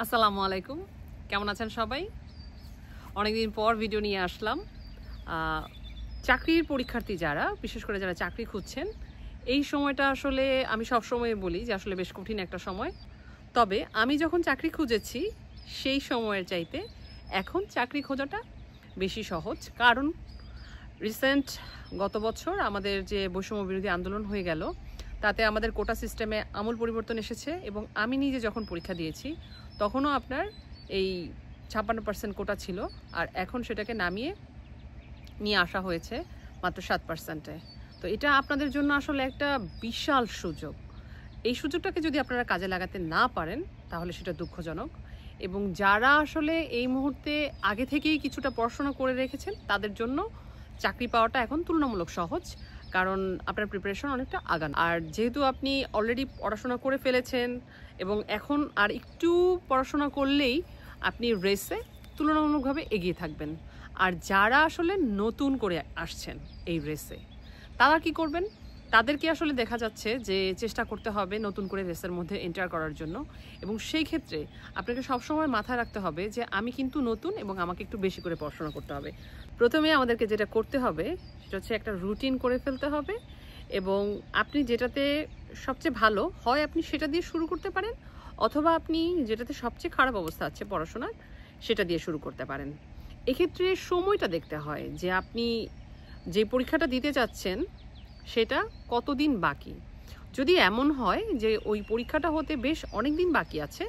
আসসালামু আলাইকুম, কেমন আছেন সবাই? অনেকদিন পর ভিডিও নিয়ে আসলাম। চাকরির পরীক্ষার্থী যারা, বিশেষ করে যারা চাকরি খুঁজছেন, এই সময়টা আসলে আমি সবসময় বলি যে আসলে বেশ কঠিন একটা সময়। তবে আমি যখন চাকরি খুঁজেছি সেই সময়ের চাইতে এখন চাকরি খোঁজাটা বেশি সহজ। কারণ রিসেন্ট গত বছর আমাদের যে বৈষম্য বিরোধী আন্দোলন হয়ে গেল, তাতে আমাদের কোটা সিস্টেমে আমূল পরিবর্তন এসেছে এবং আমি নিজে যখন পরীক্ষা দিয়েছি তখনও আপনার এই 56% কোটা ছিল, আর এখন সেটাকে নামিয়ে নিয়ে আসা হয়েছে মাত্র 7%-এ। তো এটা আপনাদের জন্য আসলে একটা বিশাল সুযোগ। এই সুযোগটাকে যদি আপনারা কাজে লাগাতে না পারেন তাহলে সেটা দুঃখজনক। এবং যারা আসলে এই মুহূর্তে আগে থেকেই কিছুটা পড়াশোনা করে রেখেছেন তাদের জন্য চাকরি পাওয়াটা এখন তুলনামূলক সহজ, কারণ আপনার প্রিপারেশন অনেকটা আগানো। আর যেহেতু আপনি অলরেডি পড়াশোনা করে ফেলেছেন এবং এখন আর একটু পড়াশোনা করলেই আপনি রেসে তুলনামূলকভাবে এগিয়ে থাকবেন। আর যারা আসলে নতুন করে আসছেন এই রেসে, তারা কি করবেন? তাদেরকে আসলে দেখা যাচ্ছে যে চেষ্টা করতে হবে নতুন করে রেসের মধ্যে এন্টার করার জন্য। এবং সেই ক্ষেত্রে আপনাকে সবসময় মাথায় রাখতে হবে যে আমি কিন্তু নতুন এবং আমাকে একটু বেশি করে পড়াশোনা করতে হবে। প্রথমে আমাদেরকে যেটা করতে হবে সেটা হচ্ছে একটা রুটিন করে ফেলতে হবে, এবং আপনি যেটাতে সবচেয়ে ভালো হয় আপনি সেটা দিয়ে শুরু করতে পারেন, অথবা আপনি যেটাতে সবচেয়ে খারাপ অবস্থা আছে পড়াশোনার সেটা দিয়ে শুরু করতে পারেন। এক্ষেত্রে সময়টা দেখতে হয় যে আপনি যে পরীক্ষাটা দিতে চাচ্ছেন সেটা কতদিন বাকি। যদি এমন হয় যে ওই পরীক্ষাটা হতে বেশ অনেক দিন বাকি আছে,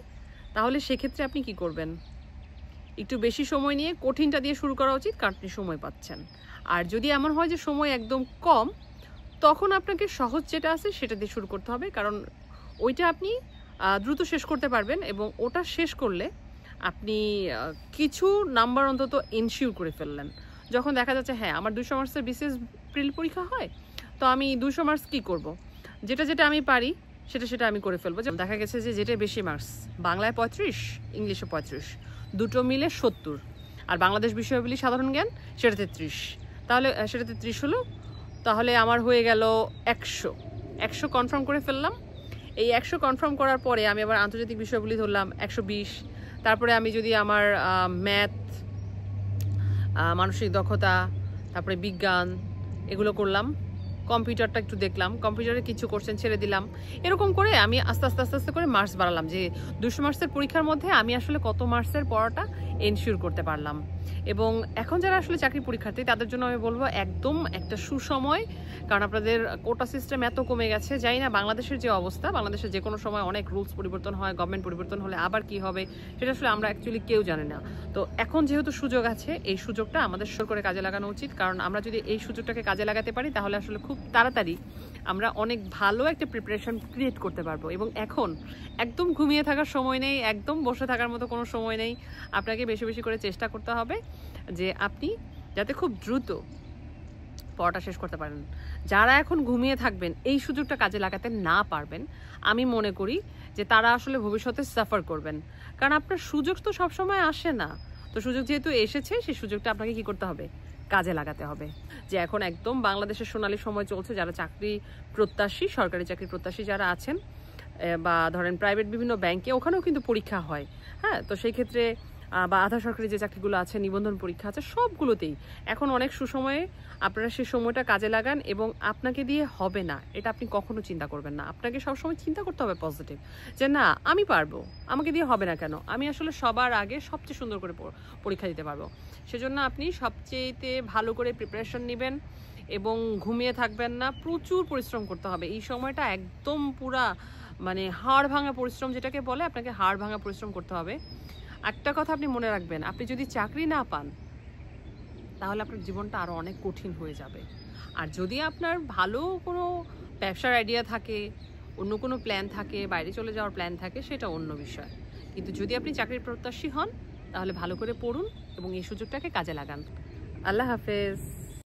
তাহলে সেক্ষেত্রে আপনি কি করবেন? একটু বেশি সময় নিয়ে কঠিনটা দিয়ে শুরু করা উচিত, কারণ আপনি সময় পাচ্ছেন। আর যদি এমন হয় যে সময় একদম কম, তখন আপনাকে সহজ যেটা আছে সেটা দিয়ে শুরু করতে হবে, কারণ ওইটা আপনি দ্রুত শেষ করতে পারবেন এবং ওটা শেষ করলে আপনি কিছু নাম্বার অন্তত এনশিওর করে ফেললেন। যখন দেখা যাচ্ছে হ্যাঁ আমার 200 মার্কসের বিশেষ প্রিলি পরীক্ষা হয়, তো আমি 200 মার্কস কী করব, যেটা আমি পারি সেটা আমি করে ফেলবো। যেমন দেখা গেছে যে যেটা বেশি মার্কস, বাংলায় 35, ইংলিশে 35, দুটো মিলে 70, আর বাংলাদেশ বিষয়াবলী সাধারণ জ্ঞান সেটাতে 30, তাহলে সেটাতে 30 হলো, তাহলে আমার হয়ে গেল 100 কনফার্ম করে ফেললাম। এই 100 কনফার্ম করার পরে আমি আবার আন্তর্জাতিক বিষয়গুলি ধরলাম 120, তারপরে আমি যদি আমার ম্যাথ, মানসিক দক্ষতা, তারপরে বিজ্ঞান এগুলো করলাম, কম্পিউটারটা একটু দেখলাম, কম্পিউটারে কিছু কোশ্চেন ছেড়ে দিলাম। এরকম করে আমি আস্তে আস্তে করে মার্কস বাড়ালাম, যে 200 মার্কসের পরীক্ষার মধ্যে আমি আসলে কত মার্কসের পড়াটা এনশিওর করতে পারলাম। এবং এখন যারা আসলে চাকরি পরীক্ষার্থী তাদের জন্য আমি বলবো একদম একটা সুসময়, কারণ আপনাদের কোটা সিস্টেম এত কমে গেছে। জানি না বাংলাদেশের যে অবস্থা, বাংলাদেশে যে কোনো সময় অনেক রুলস পরিবর্তন হয়, গভর্নমেন্ট পরিবর্তন হলে আবার কি হবে সেটা আসলে আমরা অ্যাকচুয়ালি কেউ জানি না। তো এখন যেহেতু সুযোগ আছে, এই সুযোগটা আমাদের সুর করে কাজে লাগানো উচিত, কারণ আমরা যদি এই সুযোগটাকে কাজে লাগাতে পারি তাহলে আসলে খুব তাড়াতাড়ি আমরা অনেক ভালো একটা প্রিপারেশন ক্রিয়েট করতে পারবো। এবং এখন একদম ঘুমিয়ে থাকার সময় নেই, একদম বসে থাকার মতো কোনো সময় নেই। আপনাকে বেশি বেশি করে চেষ্টা করতে হবে যে আপনি যাতে খুব দ্রুত পড়াটা শেষ করতে পারেন। যারা এখন ঘুমিয়ে থাকবেন, এই সুযোগটা কাজে লাগাতে না পারবেন, আমি মনে করি যে তারা আসলে ভবিষ্যতে সাফার করবেন, কারণ আপনার সুযোগ তো সবসময় আসে না। তো সুযোগ যেহেতু এসেছে, সেই সুযোগটা আপনাকে কি করতে হবে? কাজে লাগাতে হবে। যে এখন একদম বাংলাদেশের সোনালী সময় চলছে, যারা চাকরি প্রত্যাশী, সরকারি চাকরি প্রত্যাশী যারা আছেন, বা ধরেন প্রাইভেট বিভিন্ন ব্যাংকে, ওখানেও কিন্তু পরীক্ষা হয়, হ্যাঁ। তো সেই ক্ষেত্রে বা আধা সরকারি যে চাকরিগুলো আছে, নিবন্ধন পরীক্ষা আছে, সবগুলোতেই এখন অনেক সুসময়ে আপনারা সেই সময়টা কাজে লাগান। এবং আপনাকে দিয়ে হবে না এটা আপনি কখনো চিন্তা করবেন না। আপনাকে সবসময় চিন্তা করতে হবে পজিটিভ, যে না আমি পারবো, আমাকে দিয়ে হবে না কেন, আমি আসলে সবার আগে সবচেয়ে সুন্দর করে পরীক্ষা দিতে পারবো। সেজন্য আপনি সবচেয়েতে ভালো করে প্রিপারেশন নেবেন এবং ঘুমিয়ে থাকবেন না, প্রচুর পরিশ্রম করতে হবে। এই সময়টা একদম পুরা মানে হাড় ভাঙা পরিশ্রম যেটাকে বলে, আপনাকে হাড় ভাঙা পরিশ্রম করতে হবে। একটা কথা আপনি মনে রাখবেন, আপনি যদি চাকরি না পান তাহলে আপনার জীবনটা আরও অনেক কঠিন হয়ে যাবে। আর যদি আপনার ভালো কোনো ব্যবসার আইডিয়া থাকে, অন্য কোনো প্ল্যান থাকে, বাইরে চলে যাওয়ার প্ল্যান থাকে, সেটা অন্য বিষয়। কিন্তু যদি আপনি চাকরির প্রত্যাশী হন তাহলে ভালো করে পড়ুন এবং এই সুযোগটাকে কাজে লাগান। আল্লাহ হাফেজ।